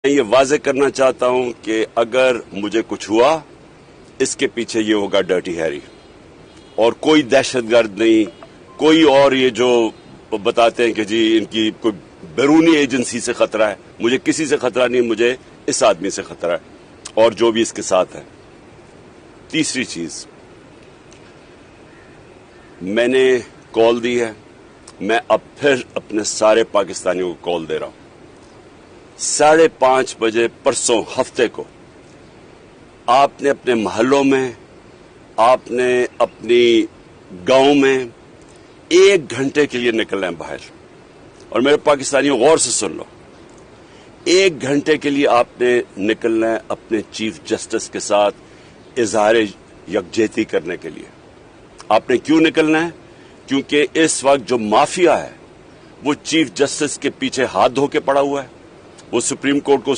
میں یہ واضح کرنا چاہتا ہوں کہ اگر مجھے کچھ ہوا اس کے پیچھے یہ ہوگا ڈرٹی ہیری اور کوئی دہشت گرد نہیں، کوئی اور یہ جو بتاتے ہیں کہ جی ان کی کوئی بیرونی ایجنسی سے خطرہ ہے، مجھے کسی سے خطرہ نہیں، مجھے اس آدمی سے خطرہ ہے اور جو بھی اس کے ساتھ ہے۔ تیسری چیز، میں نے کال دی ہے، میں اب پھر اپنے سارے پاکستانیوں کو کال دے رہا ہوں، 5:30 بجے پرسوں ہفتے کو آپ نے اپنے محلوں میں، آپ نے اپنی گاؤں میں 1 گھنٹے کے لیے نکلنا ہے باہر، اور میرے پاکستانیوں غور سے سن لو، 1 گھنٹے کے لیے آپ نے نکلنا ہے اپنے چیف جسٹس کے ساتھ اظہار یکجہتی کرنے کے لیے۔ آپ نے کیوں نکلنا ہے؟ کیونکہ اس وقت جو مافیا ہے وہ چیف جسٹس کے پیچھے ہاتھ دھو کے پڑا ہوا ہے، وہ سپریم کورٹ کو